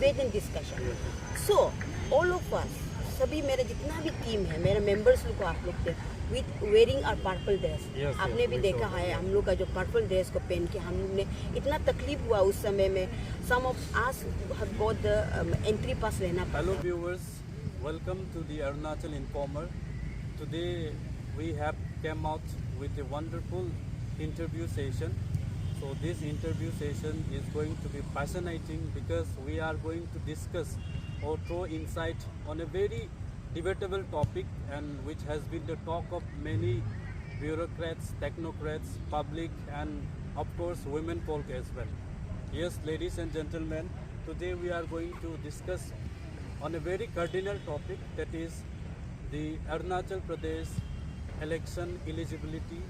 debate and discussion. So all of us, सभी मेरा जितना भी टीम है, मेरे मेंबर्स लोग को आप लोग थे with wearing our purple dress. आपने भी देखा है हम लोग का जो पर्पल ड्रेस को पहन के हमने इतना तकलीफ हुआ उस समय में. Some of us have got the entry pass लेना पड़ा. Hello viewers, welcome to the Arunachal Informer. Today we have come out with a wonderful interview session. So this interview session is going to be fascinating because we are going to discuss or throw insight on a very debatable topic and which has been the talk of many bureaucrats, technocrats, public and of course women folk as well. Yes, ladies and gentlemen, today we are going to discuss on a very cardinal topic, that is the Arunachal Pradesh Election Eligibility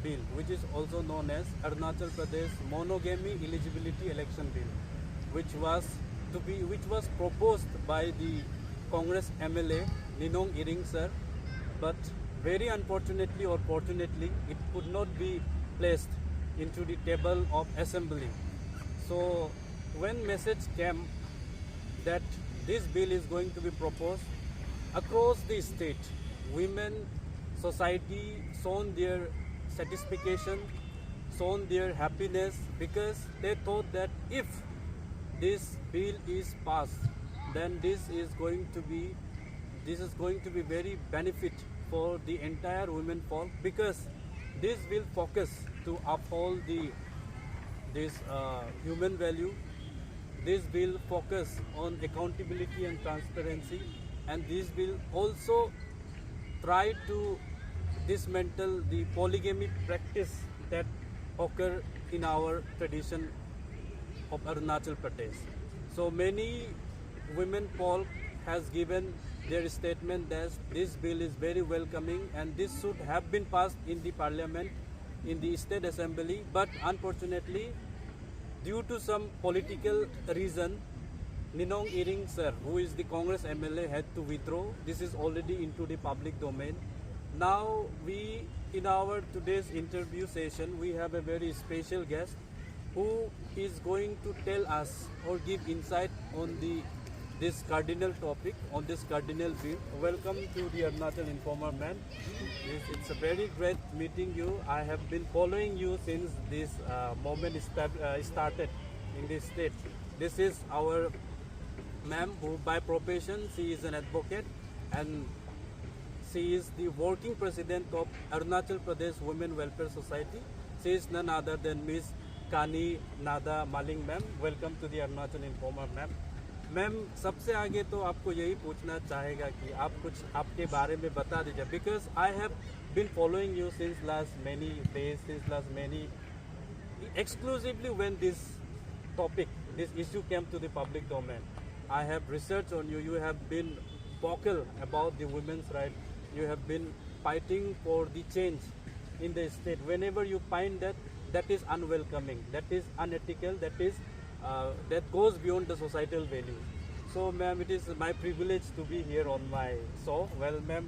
Bill, which is also known as Arunachal Pradesh Monogamy Eligibility Election Bill, which was proposed by the Congress MLA Ninong Iring sir, but very unfortunately or fortunately it could not be placed into the table of assembly. So when message came that this bill is going to be proposed across the state, women society shown their satisfaction, shown their happiness, because they thought that if this bill is passed, then this is going to be very benefit for the entire women folk, because this will focus to uphold this human value. This will focus on accountability and transparency, and this will also try to dismantle the polygamy practice that occur in our tradition of Arunachal Pradesh. So many women folk has given their statement that this bill is very welcoming and this should have been passed in the parliament, in the state assembly, but unfortunately due to some political reason, Ninong Iring sir, who is the Congress MLA, had to withdraw. This is already into the public domain. Now we, in our today's interview session, we have a very special guest who is going to tell us or give insight on this cardinal topic, on this cardinal bill. Welcome to the Arunachal Informer, man. It's a very great meeting you. I have been following you since this moment started in this state. This is our ma'am, who by profession she is an advocate and she is the working president of Arunachal Pradesh Women Welfare Society. She is none other than Miss Kani Nada Maling, ma'am. Welcome to the Arunachal Informer, ma'am. Ma'am सबसे आगे तो आपको यही पूछना चाहेगा कि आप कुछ आपके बारे में बता दीजिए, because I have been following you since last many days, since last many exclusively when this topic, this issue came to the public domain. I have researched on you. You have been vocal about the women's right. You have been fighting for the change in the state. Whenever you find that is unwelcoming, that is unethical, that goes beyond the societal values. So, ma'am, it is my privilege to be here on my show. Well, ma'am,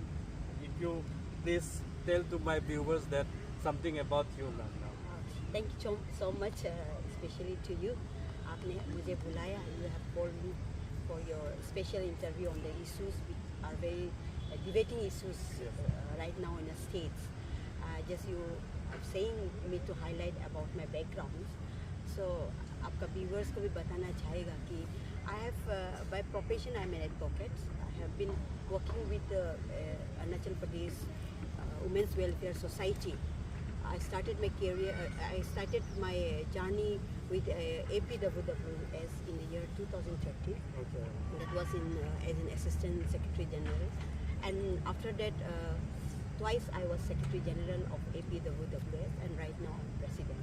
if you please tell to my viewers that something about you, ma'am. Thank you so much, especially to you. आपने मुझे बुलाया. You have called me for your special interview on the issues which are very debating issues right now in the states. Just you are saying me to highlight about my background. So आपका viewers को भी बताना चाहेगा कि I have by profession I am an advocate. I have been working with Arunachal Pradesh Women's Welfare Society. I started my career. I started my journey with APWWS in the year 2013. Okay. That was as an Assistant Secretary General, and after that, twice I was Secretary General of APWWS, and right now I'm President.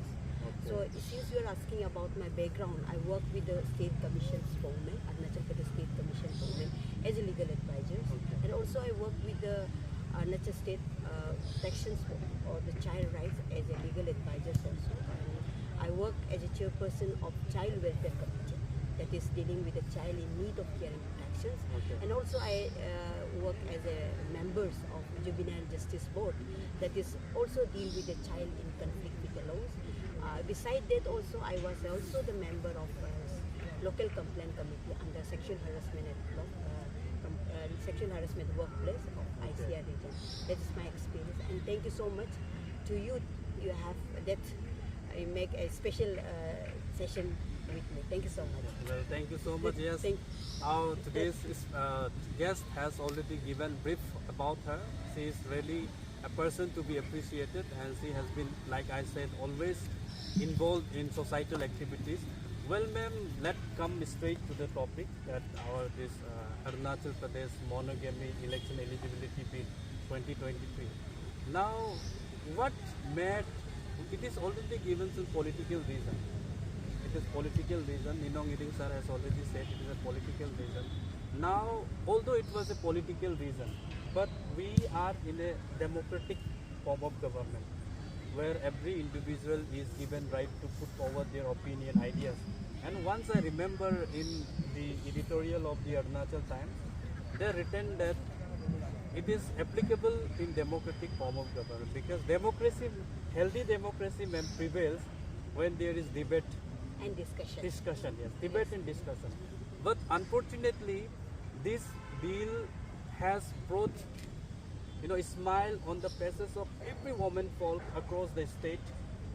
Okay. So since you are asking about my background, I work with the State Commissions for Women, Arunachal Pradesh State Commission for Women, as a legal advisor, and also I work with the Arunachal State Protections or the Child Rights as a legal advisor also. And I work as a chairperson of Child Welfare Committee, that is dealing with the child in need of care and protections. Okay. And also I work as a members of Juvenile Justice Board, that is also deal with the child in conflict with the laws. Beside that also I was also the member of local complaint committee under sexual harassment sexual harassment workplace of ICR region. That is my experience, and thank you so much to you. You have that you make a special session with me. Thank you so much. Well, thank you so much. Yes, our today's guest has already given brief about her. She is really a person to be appreciated, and she has been, like I said, always involved in societal activities. Well, ma'am, let's come straight to the topic that this Arunachal Pradesh Monogamy Election Eligibility Bill 2023. Now, what made it is already given some political reason. It is political reason. Ninong Iring sir has already said it is a political reason. Now, although it was a political reason, but we are in a democratic form of government, where every individual is given right to put forward their opinion, ideas. And once I remember in the editorial of the Arunachal Times, they written that it is applicable in democratic form of government, because democracy, healthy democracy prevails when there is debate and discussion. Discussion, yes, debate and discussion. But unfortunately, this bill has brought a smile on the faces of every woman folk across the state.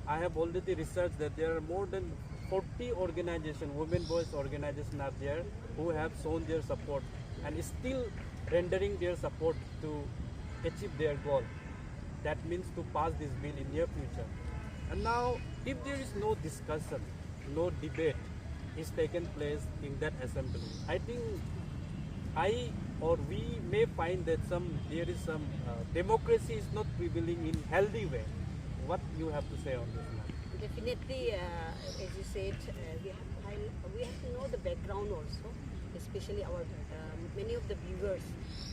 I have already researched that there are more than 40 organizations, women voice organizations are there who have shown their support and still rendering their support to achieve their goal. That means to pass this bill in near future. And now, if there is no discussion, no debate is taken place in that assembly, I think we may find that there is some democracy is not prevailing in healthy way. What you have to say on this matter? Definitely, as you said, we have to know the background also, especially our many of the viewers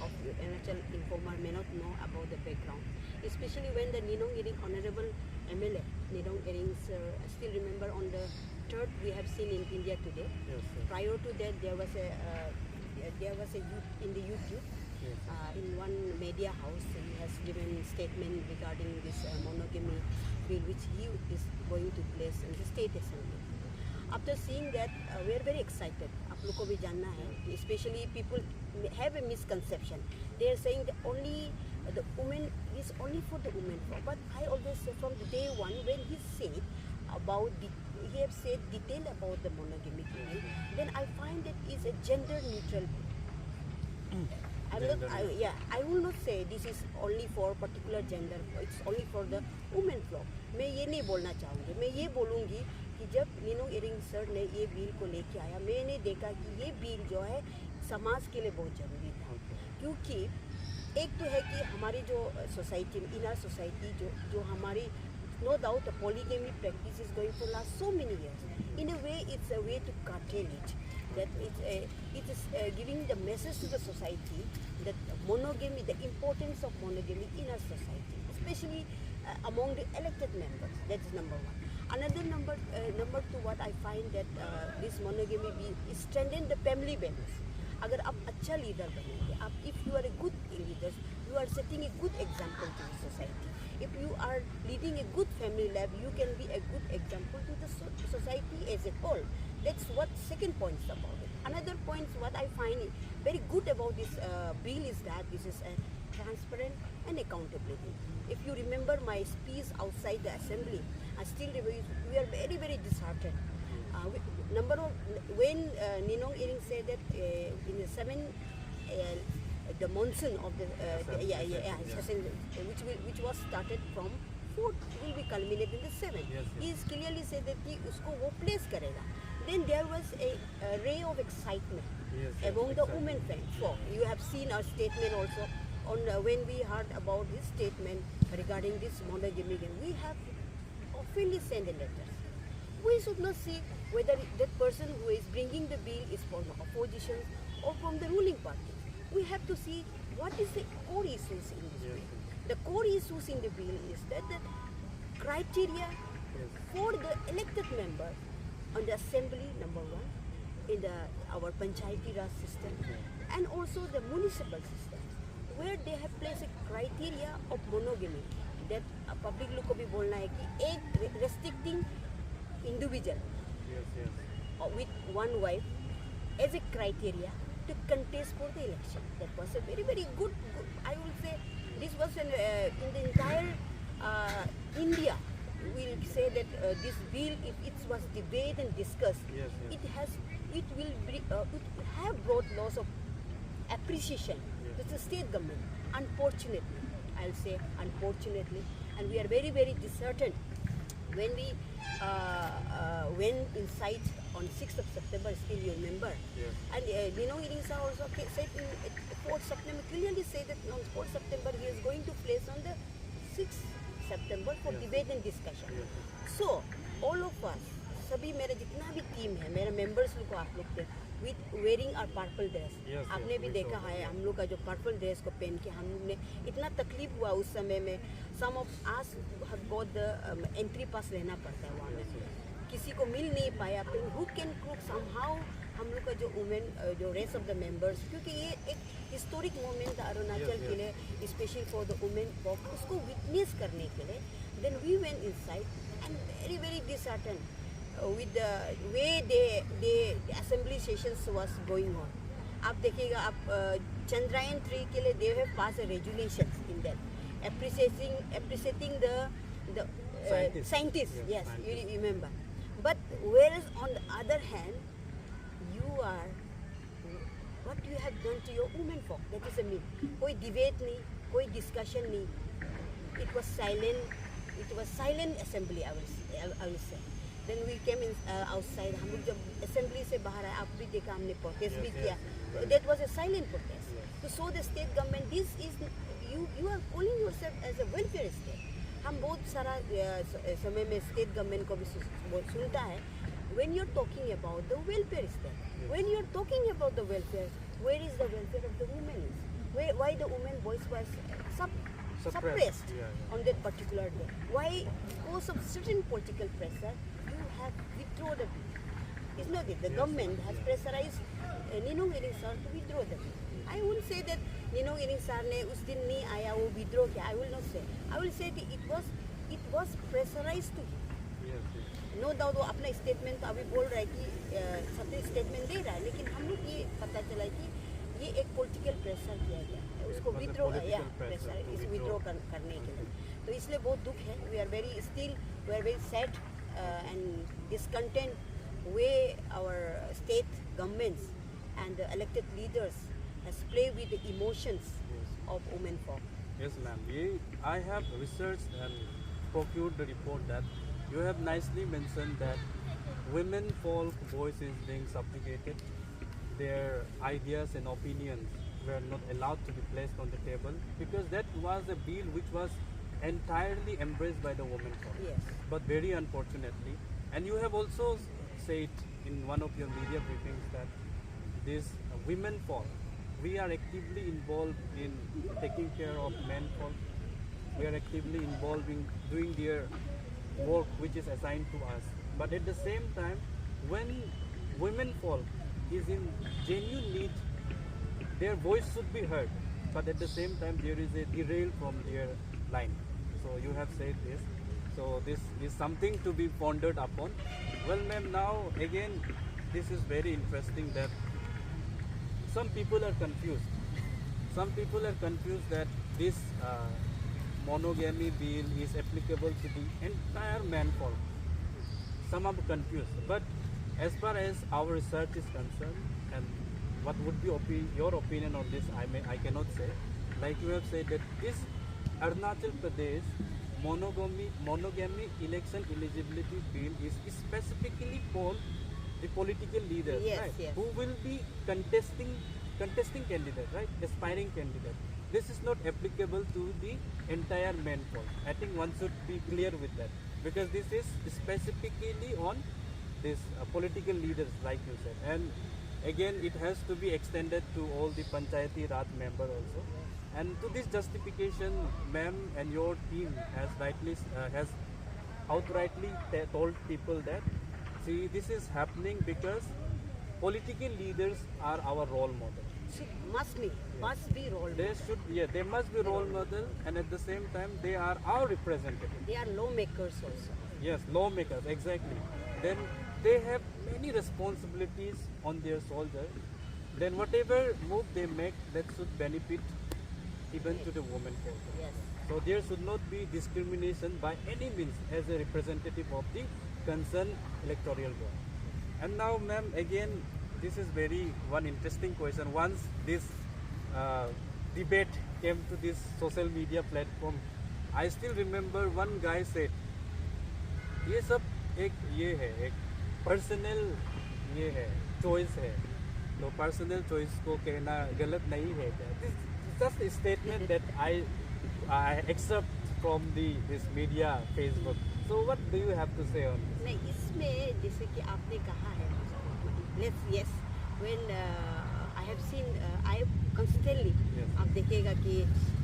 of Arunachal Informer may not know about the background, especially when the Ninong Iring Honorable MLA Ninong Iring sir, I still remember on the 3rd we have seen in India Today. Yes, prior to that there was a youth in the YouTube. Yes. In one media house, he has given statement regarding this monogamy bill which he is going to place in the state assembly. After seeing that, we are very excited. आप लोग को भी जानना है, especially people have a misconception. They are saying that only the women is only for the women. But I always say from the day one when he said about he have said detail about the monogamy bill, then I find that is a gender neutral bill. I will not say this is only for particular gender. It's only for the women flock. मैं ये नहीं बोलना चाहूँगी. मैं ये बोलूँगी कि जब निनोंग इरिंग सर ने ये बिल को लेके आया, मैंने देखा कि ये बिल जो है समाज के लिए बहुत ज़रूरी था. क्योंकि एक तो है कि हमारी जो सोसाइटी, इनर सोसाइटी जो हमारी no doubt the polygamy practice is going for last so many years. In a way, it's a way to curtail it. That it is giving the message to the society that monogamy, the importance of monogamy in our society, especially among the elected members. That is number one. Another number two, what I find that this monogamy bill is strengthen the family values. अगर आप अच्छा leader बनेंगे, if you are a good leader, you are setting a good example to the society. If you are leading a good family life, you can be a good example to the society as a whole. That's what second point is about it. Another point, what I find very good about this bill is that this is transparent and accountability. If you remember my speech outside the assembly, I still remember we are very, very disheartened. When Ninong Iring said that in the the monsoon of the which was started from 4th will be culminated in the 7th. Yes. He is clearly said that he usko wo place karega. Then there was a ray of excitement among the women folk. You have seen our statement also on when we heard about his statement regarding this monogamy. We have oftenly sent a letter. We should not see whether that person who is bringing the bill is from the opposition or from the ruling party. We have to see what is the core issues in this bill. The core issues in the bill is that the criteria for the elected member on the assembly, number one, in our Panchayati Raj system, and also the municipal system, where they have placed a criteria of monogamy. That public लोग को भी बोलना है कि एक restricting individual with one wife as a criteria to contest for the election. That was a very, very good I will say, this was in the entire India. We'll say that this bill, if it was debated and discussed, Yes, yes. it will have brought lots of appreciation Yes. to the state government. Unfortunately, I'll say unfortunately, and we are very, very disheartened when we went inside on 6th of September, still you remember. Yes. And it is also said in 4th September, clearly say that on 4th September he is going to place on the 6th September for Yes. debate and discussion. Yes. So, all of us, सभी मेरा जितना भी team है, मेरे members लोग को आप लोग थे, with wearing our purple dress. Yes, आपने yes, भी we देखा saw है that. हम लोग का जो पर्पल ड्रेस को पहन के हमने इतना तकलीफ हुआ उस समय में. Some of us have got the entry pass लेना पड़ता है वहाँ में. किसी को मिल नहीं पाया. फिर who can cook somehow हम लोग का जो women जो rest of the members, क्योंकि ये एक historic moment था अरुणाचल Yes, के लिए, especially for the women folk, उसको witness करने के लिए. Then we went inside and very, very disheartened with the way the assembly sessions was going on. आप देखिएगा आप Chandrayaan 3 के लिए they have passed a regulations in that appreciating the scientists. Yes, scientists. you remember. But whereas on the other hand, what you have done to your women folk, that is a myth. कोई debate नहीं, कोई discussion नहीं. It was silent assembly, I will say. Then we came in outside. हम लोग जब assembly से बाहर आए, आप भी देखा हमने protest भी किया. That was a silent protest. To show the state government, this is you are calling yourself as a welfare state. हम बहुत सारा समय में state government को भी सुनता है. When you're talking about the welfare state, when you're talking about the welfare, where is the welfare of the women? Why the women voice was suppressed on that particular day? Why? Because of certain political pressure, you have withdrawn the bill. It's not it. The government has pressurized Ninong Iring sir to withdraw the bill. I won't say that Ninong Iring sir ने उस दिन नहीं आया वो withdraw किया. I will not say. I will say that it was pressurized to him. No doubt वो अपना statement तो अभी बोल रहा है कि सत्य स्टेटमेंट दे रहा है, लेकिन हम लोग ये पता चला कि ये एक पॉलिटिकल प्रेशर किया गया है उसको विड्रॉ प्रेशर इस विड्रॉ करने के लिए. तो इसलिए बहुत दुख है. We are very sad and discontent way our state governments and the elected leaders has play with the emotions of women folk. Yes, ma'am. I have researched and procured the report that you have nicely mentioned that women folk voice is being subjugated. Their ideas and opinions were not allowed to be placed on the table because that was a bill which was entirely embraced by the women folk. Yes. But very unfortunately, and you have also said in one of your media briefings that these women folk, we are actively involved in taking care of men folk. We are actively involved in doing their work which is assigned to us. But at the same time, when women folk is in genuine need, their voice should be heard. But at the same time, there is a derail from their line. So you have said this. So this is something to be pondered upon. Well, ma'am, now again, this is very interesting that some people are confused. Some people are confused that this monogamy bill is applicable to the entire manfolk. Some are confused, but as far as our research is concerned, and what would be your opinion on this, I cannot say. Like you have said that this Arunachal Pradesh monogamy election eligibility bill is specifically for the political leaders, Yes, right? yes. Who will be contesting candidate, right? Aspiring candidate. This is not applicable to the entire manfolk. I think one should be clear with that because this is specifically on this political leaders, like you said, and again it has to be extended to all the Panchayati Raj member also. And to this justification, ma'am and your team has outrightly told people that, see, this is happening because political leaders are our role model. Must be role model. They must be role model, and at the same time, they are our representatives. They are lawmakers also. Yes, lawmakers, exactly. Then they have many responsibilities on their shoulder. Then whatever move they make, that should benefit even to the women also. Yes. So there should not be discrimination by any means as a representative of the concerned electoral board. And now, ma'am, again, this is very one interesting question. Once this debate came to this social media platform, I still remember one guy said, ये सब एक personal ये है choice है, तो personal choice को कहना गलत नहीं है क्या? This is just a statement that I accept from this media, Facebook. So what do you have to say on this? नहीं, इसमें जैसे कि आपने कहा है, yes, when I have seen, I constantly, Yes. आप देखिएगा कि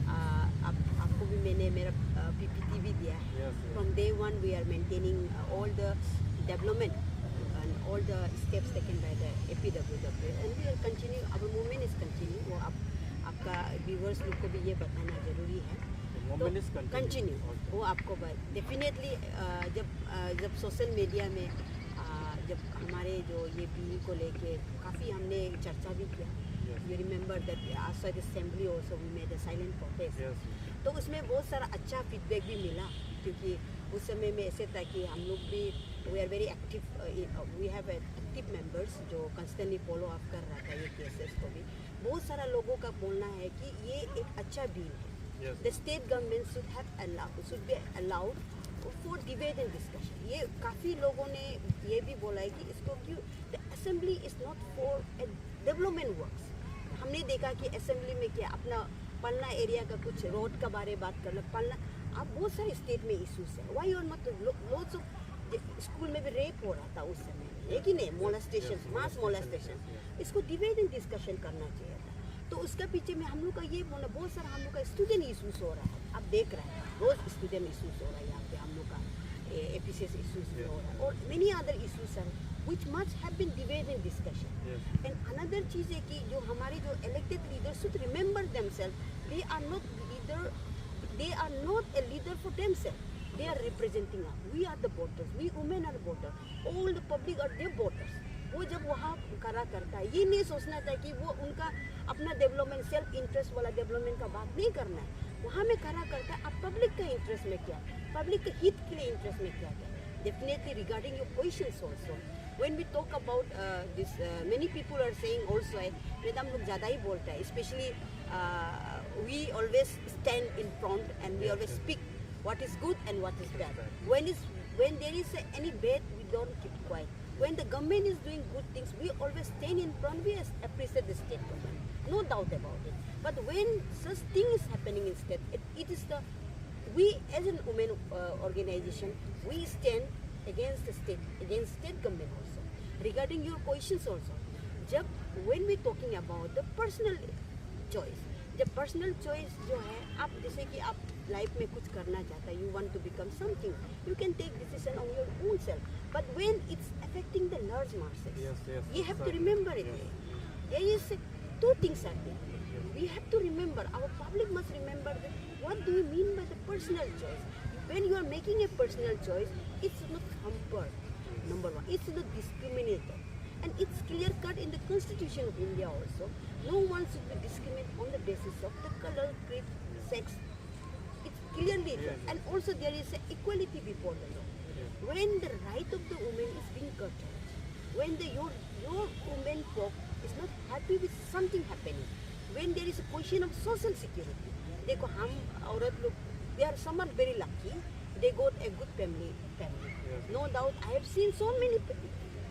आपको भी मैंने मेरा PPT भी दिया है. Yes, yes. From day one we are maintaining all the development and all the steps taken by the APWWS, and we are continuing, our movement is continuing. वो आपका viewers लोग को भी ये बताना जरूरी है. Movement is continue Okay. वो आपको डेफिनेटली जब सोशल मीडिया में जब हमारे जो ये बिल को लेके काफ़ी हमने चर्चा भी किया. Yes. You remember that outside assembly also we made a silent protest. Yes. तो उसमें बहुत सारा अच्छा फीडबैक भी मिला, क्योंकि उस समय में ऐसे था कि हम लोग भी we are very active, we have active members जो कंस्टेंटली फॉलो अप कर रहा था ये केसेस को भी. बहुत सारा लोगों का बोलना है कि ये एक अच्छा बिल है. Yes. The state government should be allowed for debate and discussion. ये काफ़ी लोगों ने ये भी बोला है कि इसको क्यों, the assembly is not for development works. हमने देखा कि असेंबली में क्या अपना पलना एरिया का कुछ रोड का बारे बात करना, पलना आप बहुत सारे स्टेट में इश्यूज है. वाई और मत लोड्स ऑफ स्कूल में भी रेप हो रहा था उस समय, लेकिन नहीं मोलेस्टेशन, मास मोलेस्टेशन, इसको डिबेट एंड डिस्कशन करना चाहिए था. तो उसका पीछे में हम लोग का ये बोलना, बहुत सारा हम लोग का स्टूडेंट इशूज़ हो रहा है. आप देख रहे हैं रोज़ स्टूडेंट इशूज़ हो रहा है यहाँ पे, हम लोग का APCS इशूज़ हो रहा है, और many other issues are which must have been debated and discussion. Yes. And another चीज़ है कि जो हमारे जो elected leaders should remember themselves, they are not a leader for themselves. They are representing us. We are the voters. We women are voters. All the public are their voters. वो जब वहाँ करा करता है, ये नहीं सोचना था कि वो उनका अपना डेवलपमेंट, सेल्फ इंटरेस्ट वाला डेवलपमेंट का बात नहीं करना है. वहाँ में करा करता है आप पब्लिक का इंटरेस्ट में क्या, पब्लिक के हित के लिए इंटरेस्ट में क्या है. Definitely regarding your questions also, when we talk about this, many people are saying also, हम लोग ज़्यादा ही बोलता है, especially we always stand in front and we always speak what is good and what is bad. When there is any bad, we don't keep quiet. When the government is doing good things, we always stand in front, we appreciate the state government, no doubt about it. But when such thing is happening in state, it is we as a women organization, we stand against the state, against state government also. Regarding your questions also, when we talking about the personal choice, जब personal choice जो है, आप जैसे कि आप life में कुछ करना चाहता है, you want to become something, you can take decision on your own self, but when it's affecting the large masses, you have to remember it. There is two things are there. We have to remember, our public must remember that what do you mean by the personal choice. When you are making a personal choice, it's not hampered, number one, it's not discriminated. And it's clear cut in the Constitution of India also. No one should be discriminated on the basis of the color, creed, sex. It's clearly there. And also there is equality before the law. When the right of the woman is being curtailed, when your woman folk is not happy with something happening, when there is a question of social security, देखो हम औरत लोग, some are very lucky, they got a good family. No doubt, I have seen so many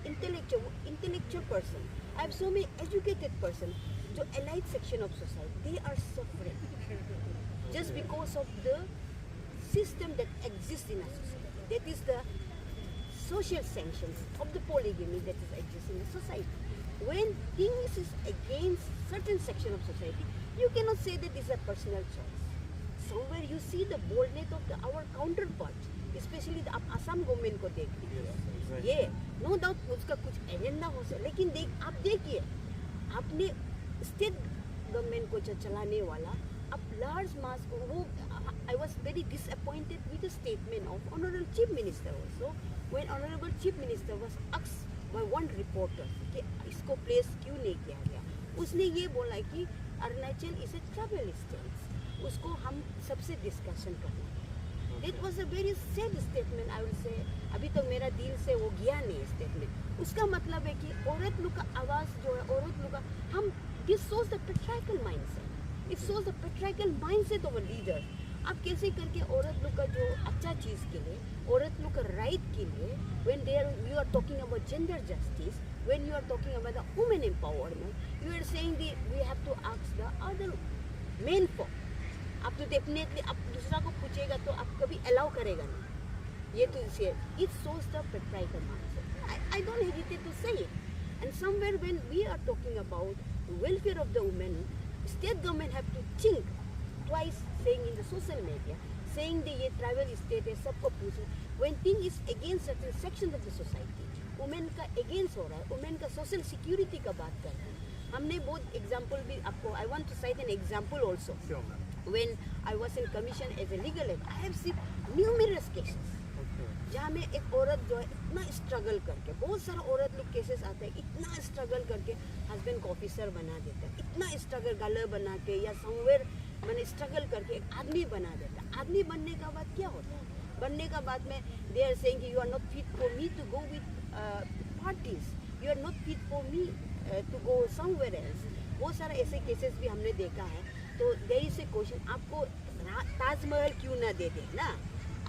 intellectual person, I have so many educated person, जो elite section of society, they are suffering just because of the system that exists in a society. That is the social sanctions of the polygamy that is existing in the society. When things is against certain section of society, you cannot say that it's a personal choice. Somewhere you see the boldness of our counterparts, especially the Assam government को देख लीजिए. ये no doubt उसका कुछ agenda हो सकता, लेकिन आप देखिए, आपने स्टेट गवर्नमेंट को चलाने वाला, अब लार्ज मास को, वो I was very disappointed with the statement statement of Honorable Chief Minister also, when Honorable Chief Minister was asked by one reporter कि इसको प्लेस क्यों नहीं किया गया, उसने ये बोला कि Arunachal is a travel state, उसको हम सबसे डिस्कशन करना है। It was a very sad statement, I will say. अभी तो मेरा दिल से वो गया नहीं स्टेटमेंट। उसका मतलब है कि औरत लोग का आवाज़ जो है, औरत लोग का, हम this shows the patriarchal mindset, it shows the patriarchal mindset of a leader. आप कैसे करके औरत लोग का जो अच्छा चीज़ के लिए, औरत लोग का राइट के लिए, when there you are talking about gender justice, when you are talking about the women empowerment, you are saying we have to ask the other men for. आप तो डेफिनेटली आप दूसरा को पूछेगा तो आप कभी अलाउ करेगा नहीं। ये तो it shows the patriarchal mindset. I don't hesitate to say it. And somewhere when we are talking about the welfare of the women, state government have to think twice, saying in the social media, saying the ये tribal state है, सबको पूछे। When thing is against certain sections of the society, women का against हो रहा है, women का social security का बात कर रहे हैं। हमने बहुत example भी आपको, I want to cite an example also. Sure, ma'am. When I was in commission as a legal aid, I have seen numerous cases जहाँ में एक औरत जो है इतना स्ट्रगल करके, बहुत सारा औरत लोग केसेस आते हैं, इतना स्ट्रगल करके हस्बैंड को ऑफिसर बना देता है, इतना स्ट्रगल गलर बना के या समवेयर मैंने स्ट्रगल करके एक आदमी बना देता है। आदमी बनने का बाद क्या होता है? बनने का बाद में they are saying you are not fit for me to go with parties, you are not fit for me to go somewhere else. बहुत सारा ऐसे केसेस भी हमने देखा है। तो देयर इज ए क्वेश्चन, आपको ताजमहल क्यों ना दे दे ना,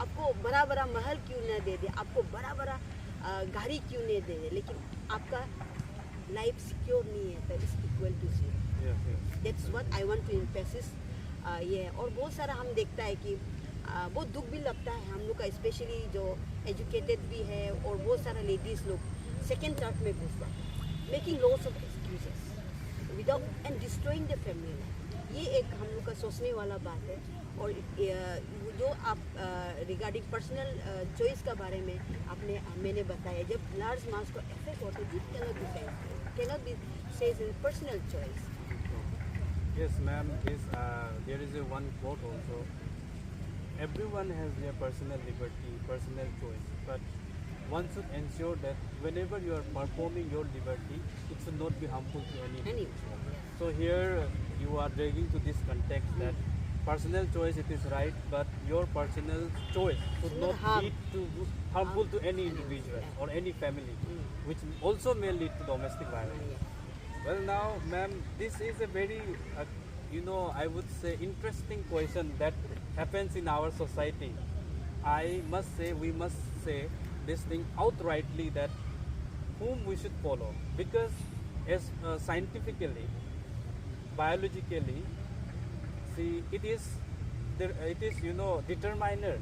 आपको बड़ा बड़ा महल क्यों ना दे दे, आपको बड़ा बड़ा गाड़ी क्यों नहीं दे दे, लेकिन आपका लाइफ सिक्योर नहीं है, that is equal to zero. That's what I want to emphasis. ये है। और बहुत सारा हम देखता है कि बहुत दुख भी लगता है हम लोग का, स्पेशली जो एजुकेटेड भी है और बहुत सारा लेडीज़ लोग सेकेंड थर्ड में घुस जाते हैं, making loss of excuses without and destroying the family life. ये एक हम लोग का सोचने वाला बात है। और जो आप रिगार्डिंग पर्सनल चॉइस का बारे में मैंने बताया, जब लार्ज मास को इफेक्ट होता है, this cannot be says in personal choice. Yes, ma'am. There is a one quote also. Everyone has their personal liberty, personal choice, but one should ensure that whenever you are performing your liberty, it should not be harmful to anyone. So here you are dragging to this context that personal choice, it is right, but your personal choice should not lead to harmful to any individual or any family, which also may lead to domestic violence. Well, now, ma'am, this is a very, I would say, interesting question that happens in our society. I must say, we must say this thing outrightly, that whom we should follow, because as scientifically, biologically, see, it is determiner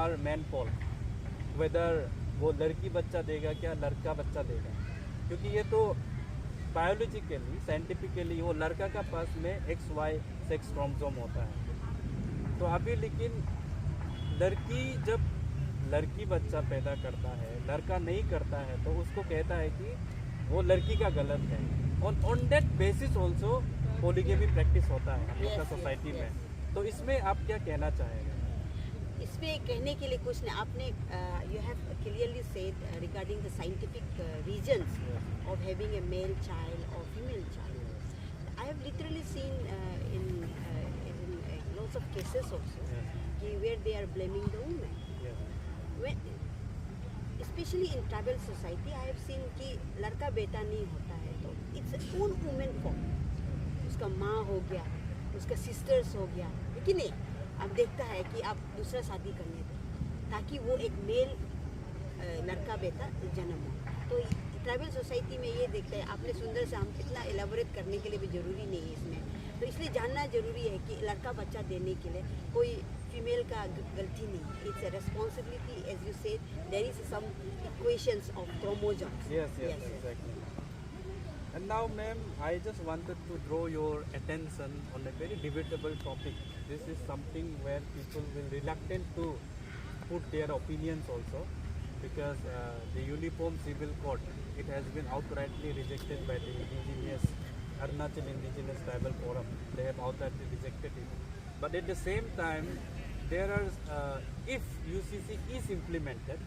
our man pole, whether वो लड़की बच्चा देगा क्या लड़का बच्चा देगा, क्योंकि ये तो बायोलॉजिकली साइंटिफिकली वो लड़का का पास में XY सेक्स क्रोमोसोम होता है। तो अभी लेकिन लड़की जब लड़की बच्चा पैदा करता है, लड़का नहीं करता है, तो उसको कहता है कि वो लड़की का गलत है। On that basis also polygamy practice होता है हम लोग का सोसाइटी में। तो इसमें आप क्या कहना चाहेंगे? इसमें कहने के लिए कुछ नहीं, आपने you have clearly said regarding the scientific reasons of having a male child or female child. I have literally seen in lots of cases also where they are blaming the woman. When, especially in tribal society, I have seen कि लड़का बेटा नहीं होता है तो it's a own woman fault. उसका माँ हो गया, उसका सिस्टर्स हो गया, लेकिन नहीं, अब देखता है कि आप दूसरा शादी करने दो ताकि वो एक मेल लड़का बेटा जन्म हो। तो ट्राइबल सोसाइटी में ये देखते हैं, आपने सुंदर से हम इतना एलाबोरेट करने के लिए भी ज़रूरी नहीं है इसमें, तो इसलिए जानना ज़रूरी है कि लड़का बच्चा देने के लिए कोई फीमेल का गलती नहीं, it's a responsibility, as you said there is some equations of chromosomes. Yes, exactly. And now, ma'am, I just wanted to draw your attention on a very debatable topic. This is something where people will reluctant to put their opinions also, because the Uniform Civil Code, it has been outrightly rejected by the Arunachal Indigenous Tribal Forum. They have outrightly rejected it. But at the same time, there are, if UCC is implemented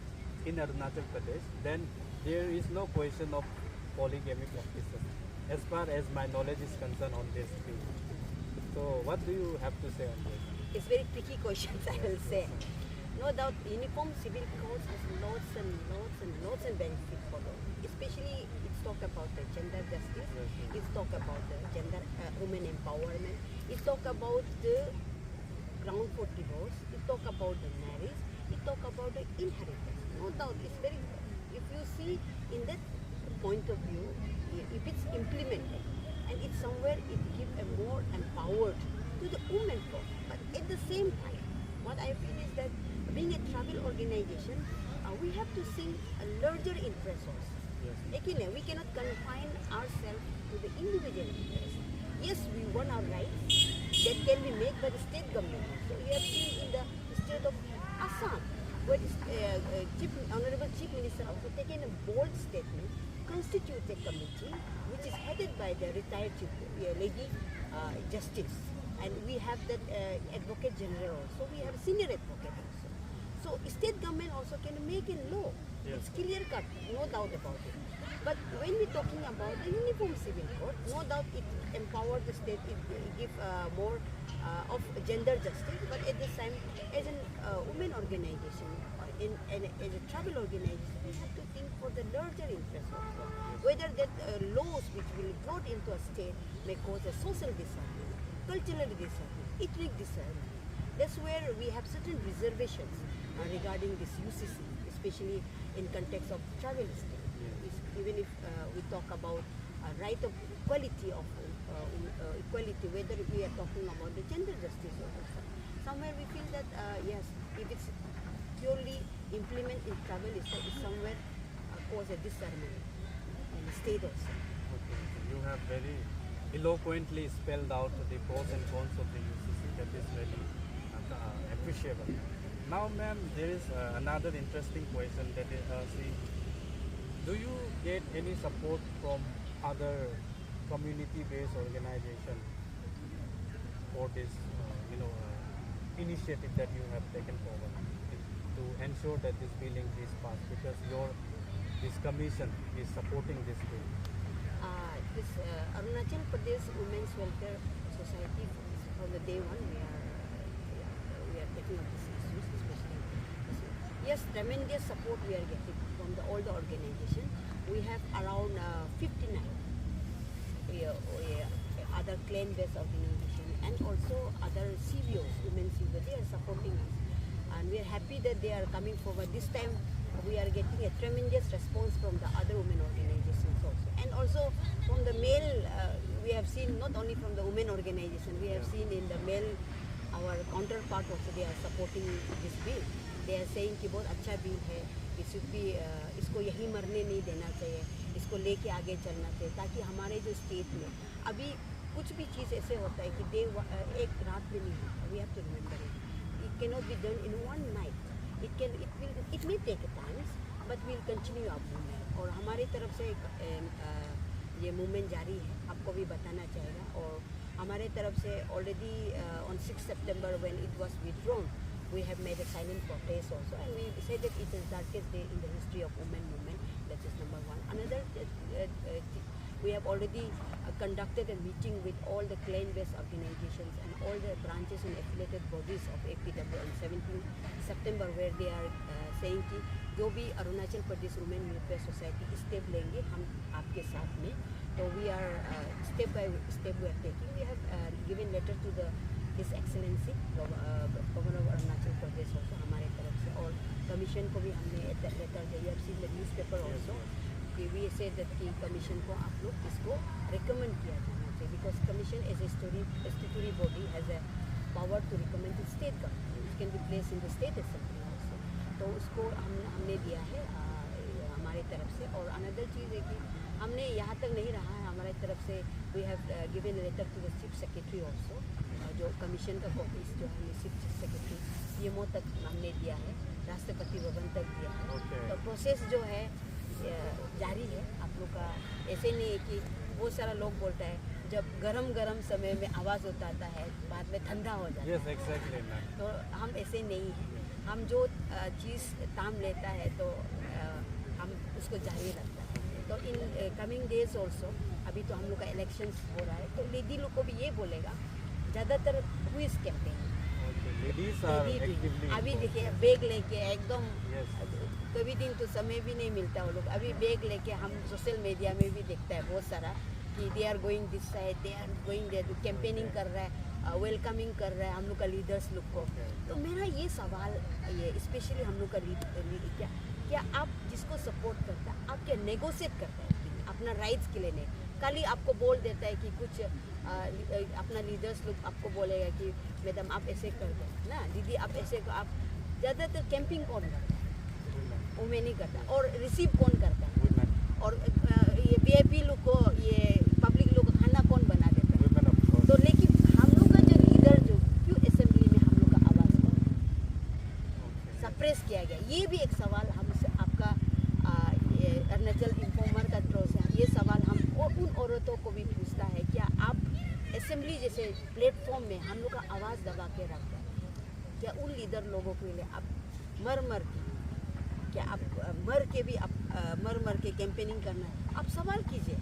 in Arunachal Pradesh, then there is no question of polygamy practices, as far as my knowledge is concerned on this field. So what do you have to say on this? It's very tricky questions, I will say. No doubt, uniform civil codes has lots and benefits for them. Especially, it's talk about the gender justice. It's talk about the gender women empowerment. It's talk about the ground for divorce. It talk about the marriage. It talk about the inheritance. No doubt, it's very. If you see in that point of view, if it's implemented, and it's somewhere it give a more empowered to the women folk. But at the same time, what I feel is that being a travel organization, we have to see a larger interest also. Again, we cannot confine ourselves to the individual interest. Yes, we want our rights that can be made by the state government. So we have seen in the state of Assam, where Honorable Chief Minister also taken a bold statement, constitute a committee which is headed by the retired Chief Lady Justice. And we have that Advocate General also. We have senior advocate also. So state government also can make a law. It's clear cut, no doubt about it. But when we're talking about the uniform civil code, no doubt it empowers the state, it give more of gender justice. But at the time, as a women organization, as a travel organization, we have to think for the larger interest also. Whether that laws which will be brought into a state may cause a social disagreement, cultural disagreement, ethnic disagreement. That's where we have certain reservations regarding this UCC, especially in context of travel state. Even if we talk about right of equality, whether we are talking about the gender justice or somewhere we feel that yes, if it's purely implement in travel state, it somewhere cause a disharmony in the state also. Okay, so you have very eloquently spelled out the pros and cons of the UCC. That is very appreciable. Now, ma'am, there is another interesting question that is, do you get any support from other community-based organizations for this, initiative that you have taken forward to ensure that this bill is passed? Because this commission is supporting this bill. This Arunachal Pradesh Women's Welfare Society, from the day one, we are taking up these issues, especially. Yes, tremendous support we are getting from all the organizations. We have around 59 other clan-based organizations and also other CVOs, women CVOs. They are supporting us, and we are happy that they are coming forward. This time we are getting a tremendous response from the other women organizations also, and also from the male. We have seen not only from the women organization, we have seen in the male, our counterpart also, they are supporting this bill. They are saying कि बहुत अच्छा bill है, इसको यहीं मरने नहीं देना चाहिए, इसको लेके आगे चलना चाहिए, ताकि हमारे जो स्टेट में अभी कुछ भी चीज़ ऐसे होता है कि एक रात में नहीं होता. We have to remember it cannot be done in one night. It may take time, but we'll continue our movement. और हमारी तरफ से ये मूवमेंट जारी है, आपको भी बताना चाहेगा. और हमारे तरफ से already on 6 September when it was withdrawn, we have made a silent protest also, and we said that it is the darkest day in the history of women movement. That is number one. Another, we have already conducted a meeting with all the clan-based organizations and all the branches and affiliated bodies of APWWS on 17 September, where they are saying कि जो भी Arunachal Pradesh women welfare society step लेंगे हम आपके साथ में. So we are step by step we are taking. We have given letter to His Excellency Governor of Arunachal Pradesh also हमारे तरफ से, और कमीशन को भी हमने लेटर दिया. You have seen the newspaper also. We said that कि commission को आप लोग इसको recommend किया जाना चाहिए, because commission as a statutory body has a power to recommend to state government. It can be placed in the state assembly also. तो उसको हमने दिया है हमारी तरफ से. और अनदर चीज़ है कि हमने यहाँ तक नहीं रहा है हमारी तरफ से. We have given letter to the chief secretary also, जो कमीशन का ऑफिस जो है चीफ सेक्रेटरी पीएमओ तक हमने दिया है, राष्ट्रपति भवन तक दिया है. तो प्रोसेस जो है जारी है आप लोग का. ऐसे नहीं है कि बहुत सारा लोग बोलता है जब गरम समय में आवाज़ उठाता है बाद में ठंडा हो जाता Yes, है। exactly, ma'am. तो हम ऐसे नहीं हैं। हम जो चीज़ थाम लेता है तो हम उसको जारी रखता है। तो इन कमिंग डेज ऑल्सो, अभी तो हम लोग का इलेक्शंस हो रहा है, तो लेडी लोग को भी ये बोलेगा ज़्यादातर who is campaigning. Okay, ladies are actively अभी involved. देखिए बैग लेके एकदम Yes. कभी दिन तो समय भी नहीं मिलता वो लोग, अभी बैग लेके हम सोशल मीडिया में भी देखता है बहुत सारा कि they are going this side, they are going there, campaigning कर रहा है, वेलकमिंग कर रहा है हम लोग का लीडर्स लोग को। तो मेरा ये सवाल ये स्पेशली हम लोग का लीडर क्या आप जिसको सपोर्ट करता है आप क्या नेगोशिएट करता है अपना राइट्स के लिए? नहीं, कल ही आपको बोल देता है कि कुछ अपना लीडर्स लोग आपको बोलेगा कि मैडम आप ऐसे कर दो ना, दीदी आप ऐसे, आप ज़्यादातर कैंपिंग कौन करता है? वुमेन ही करता है। और रिसीव कौन करता है? Women. और ये वीआईपी लोग को, ये पब्लिक लोग को खाना कौन बना देता है? Women, of course. तो लेकिन हम लोग का जो लीडर जो क्यों असेंबली में हम लोग का आवाज़ को Okay. सप्रेस किया गया, ये भी एक सवाल हमसे आपका ये अरुणाचल इन्फॉर्मर का तरफ से ये सवाल हम और उन औरतों को भी पूछता है, क्या आप असेंबली जैसे प्लेटफॉर्म में हम लोग का आवाज़ दबा के रखते हैं? क्या उन लीडर लोगों के लिए आप मर के, क्या आप मर के कैंपेनिंग करना है? आप सवाल कीजिए,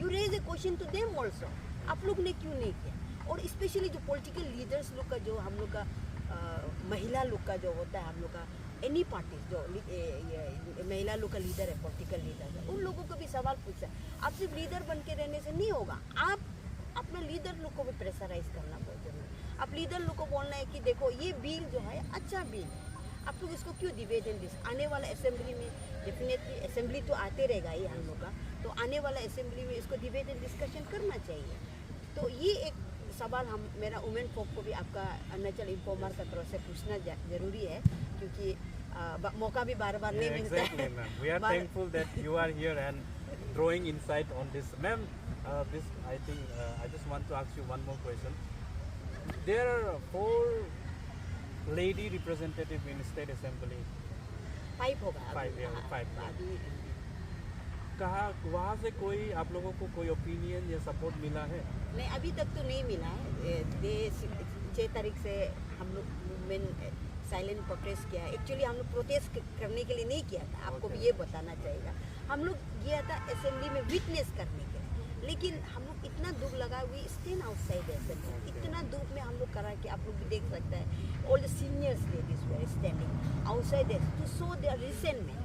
you raise a question to them also, आप लोग ने क्यों नहीं किया? और स्पेशली जो पॉलिटिकल लीडर्स लोग का, जो हम लोग का महिला लोग का जो होता है, हम लोग का एनी पार्टी जो महिला लोग का लीडर है, पॉलिटिकल लीडर है, उन लोगों को भी सवाल पूछा है। आप सिर्फ लीडर बन के रहने से नहीं होगा, आप अपना लीडर लोग को भी प्रेशराइज करना बहुत जरूरी है। आप लीडर लोग को बोलना है कि देखो ये बिल जो है अच्छा बिल है, आप लोग इसको क्यों डिबेट एंड आने वाला असेंबली में, डेफिनेटली असेंबली तो आते रहेगा ही हम लोग का, तो आने वाला असेंबली में इसको डिबेट एंड डिस्कशन करना चाहिए। तो ये एक सवाल मेरा वुमेन फोक को भी आपका अरुणाचल इन्फॉर्मर का तरफ से पूछना जरूरी है, क्योंकि मौका भी बार बार नहीं मिलता Exactly, है। ma'am. We are thankful that you are here and drawing insight on this. Ma'am, this I think I just want to ask you one more question. There are 4 lady representative in state assembly. 5 होगा अभी। 5, yeah, 5, yeah. अभी कहा वहाँ से कोई आप लोगों को कोई ओपिनियन या सपोर्ट मिला है? नहीं, अभी तक तो नहीं मिला है। 6 तारीख से हम लोग मूवमेंट साइलेंट प्रोटेस्ट किया है। एक्चुअली हम लोग प्रोटेस्ट करने के लिए नहीं किया था, आपको भी ये बताना चाहिए। हम लोग गया था असेंबली में विटनेस करने के लिए, लेकिन हम लोग इतना दुख लगा, वी स्टैंड आउटसाइड असेंबली, इतना दुख में हम लोग करा कि आप लोग भी देख सकते हैं, all the seniors ladies were standing outside to show their resentment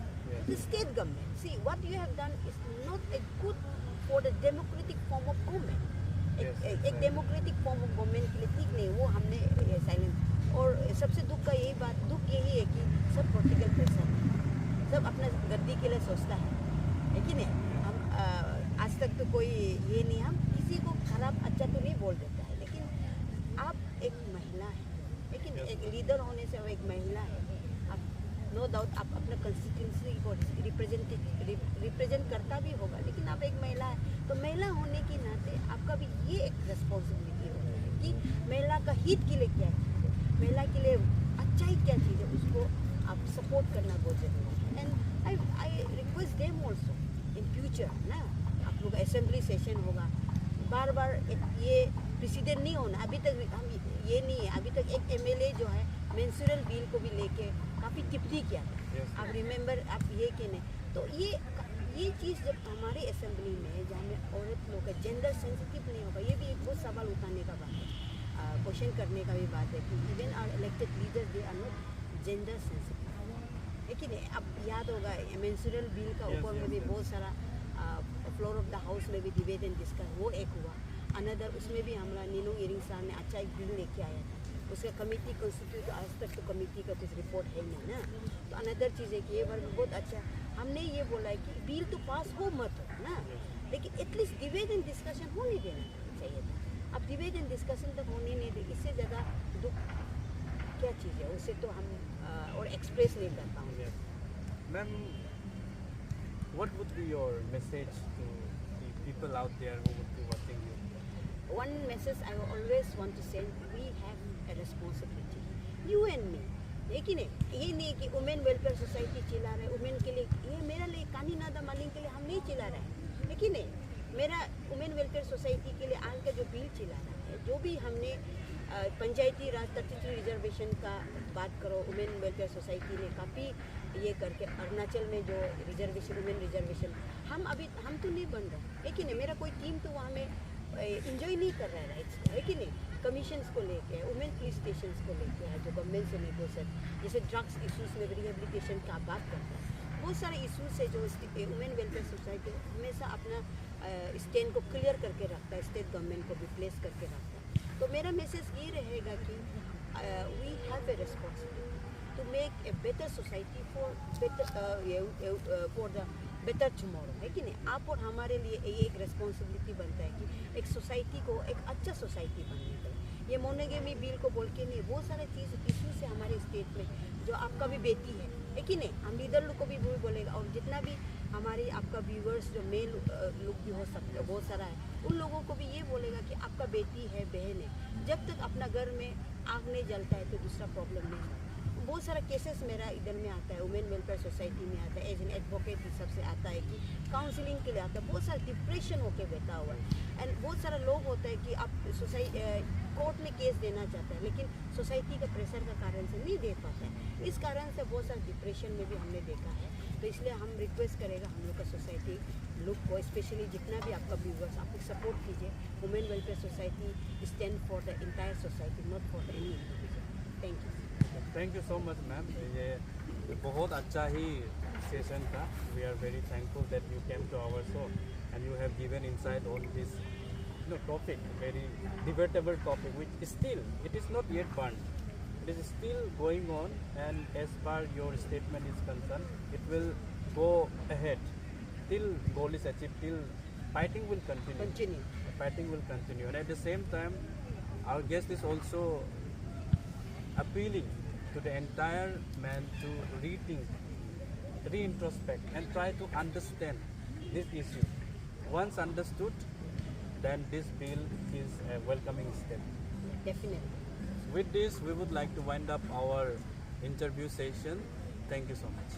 the state government. See, what you have done is not a good for the democratic form of government. एक democratic form of government के लिए ठीक नहीं, वो हमने silent. और सबसे दुख यही है कि सब पॉलिटिकल प्रेशर, सब अपना गद्दी के लिए सोचता है कि नहीं। हम आज तक तो कोई ये नहीं, हम किसी को खराब अच्छा तो नहीं बोल देता है, लेकिन आप एक महिला है, लेकिन एक लीडर होने से वो एक महिला है, नो डाउट आप अपना कंस्टिट्यूंसी को रिप्रेजेंट करता भी होगा, लेकिन आप एक महिला है, तो महिला होने के नाते आपका भी ये एक रिस्पॉन्सिबिलिटी होता है कि महिला का हित के लिए क्या चीज़ है, महिला के लिए अच्छाई क्या चीज़ है, उसको आप सपोर्ट करना बहुत जरूरी है। And I request them also in future ना, आप लोग असेंबली सेशन होगा, बार बार ये प्रेसिडेंट नहीं होना। अभी तक हम ये नहीं है, अभी तक एक एमएलए जो है मेंस्ट्रुअल बिल को भी लेके काफ़ी टिप्पणी किया था। आप रिमेंबर, आप ये कि नहीं, तो ये चीज़ जब हमारे असेंबली में जहाँ में औरत लोग का जेंडर सेंसिटिव नहीं होगा, ये भी एक बहुत सवाल उठाने का बात है, क्वेश्चन करने का भी बात है कि even are elected leader they are not gender sensitive, लेकिन अब याद होगा मेंस्ट्रुअल बिल का ऊपर में भी बहुत सारा फ्लोर ऑफ द हाउस में भी डिबेट एंड डिस्कस वो एक हुआ। अनदर उसमें भी हमारा नीनू इरिंग साहब ने अच्छा एक बिल लेके आया था, उसका कमेटी कॉन्स्टिट्यूट, आज तक तो कमेटी का कुछ रिपोर्ट है नहीं ना। तो अनदर चीज़ है कि ये बार बहुत अच्छा हमने ये बोला है कि बिल तो पास हो मत हो ना, लेकिन एटलीस्ट डिबेट एंड डिस्कशन होने देना चाहिए था। अब डिबेट एंड डिस्कशन तक होने नहीं दे, इससे ज़्यादा दुख क्या चीज़ है, उससे तो हम और एक्सप्रेस नहीं कर पाऊँगे। Ma'am, what would be your message to the people out there who would be watching you? One message I always want to send, we have a responsibility, you and me, है कि नहीं। ये नहीं कि women welfare society चिल्ला रहे, women के लिए, ये मेरे लिए कानी नादा मालिंग के लिए हम नहीं चिल्ला रहे हैं, है कि नहीं। मेरा वुमेन वेलफेयर सोसाइटी के लिए आज का जो बिल चला रहा है, जो भी हमने पंचायती राज 33 रिजर्वेशन का बात करो, वुमेन वेलफेयर सोसाइटी ने काफ़ी ये करके अरुणाचल में जो रिजर्वेशन, वुमेन रिजर्वेशन, हम तो नहीं बन रहा है कि नहीं। मेरा कोई टीम तो वहाँ में इंजॉय नहीं कर रहा है राइट्स को, है कि नहीं। कमीशंस को लेके, वुमेन पुलिस स्टेशन को लेके है, जो गवर्नमेंट से नेगोशिएट, जैसे ड्रग्स इशूज़ में रिहेबिलिटेशन का बात करता है, बहुत सारे इशूज़ है जो वुमेन वेलफेयर सोसाइटी हमेशा अपना स्टैंड को क्लियर करके रखता है, स्टेट गवर्नमेंट को भी प्लेस करके रखता है। तो मेरा मैसेज ये रहेगा कि we have a responsibility to make a better society for the better tomorrow, है कि नहीं। आप और हमारे लिए ये एक रिस्पॉन्सिबिलिटी बनता है कि एक सोसाइटी को एक अच्छा सोसाइटी बनने का। ये मोनोगेमी बिल को बोल के नहीं, बहुत सारे चीज़ इशूज़ है हमारे स्टेट में, जो आपका भी बेटी है कि नहीं। हम लीडर लोग को भी वही बोलेगा, और जितना भी हमारे आपका व्यूवर्स जो मेल लोग भी हो सकते हैं, बहुत सारा है, उन लोगों को भी ये बोलेगा कि आपका बेटी है, बहन है, जब तक अपना घर में आग नहीं जलता है तो दूसरा प्रॉब्लम नहीं है। बहुत सारा केसेस मेरा इधर में आता है, वुमेन वेलफेयर सोसाइटी में आता है, एज एन एडवोकेट सबसे आता है कि काउंसलिंग के लिए आता है। बहुत सारा डिप्रेशन होके बैठा हुआ है, एंड बहुत सारा लोग होता है कि आप कोर्ट में केस देना चाहते हैं, लेकिन सोसाइटी का प्रेशर का कारण से नहीं दे पाता है। इस कारण से बहुत सारा डिप्रेशन में भी हमने देखा है। तो इसलिए हम रिक्वेस्ट करेगा हम लोग का सोसाइटी लोग को, स्पेशली जितना भी आपका व्यूवर्स, आप सपोर्ट कीजिए। Women welfare society stand for the entire society, not for any individual. Thank you. Thank you so much ma'am, ये बहुत अच्छा ही सेशन था। We are very thankful that you came to our show and you have given insight on this topic, very debatable topic, which still it is not yet burned. It is still going on, and as far your statement is concerned, it will go ahead till goal is achieved, till fighting will continue. Fighting will continue, and at the same time, our guest is also appealing to the entire man to rethink, reintrospect, and try to understand this issue. Once understood, then this bill is a welcoming step. Definitely. With this, we would like to wind up our interview session. Thank you so much.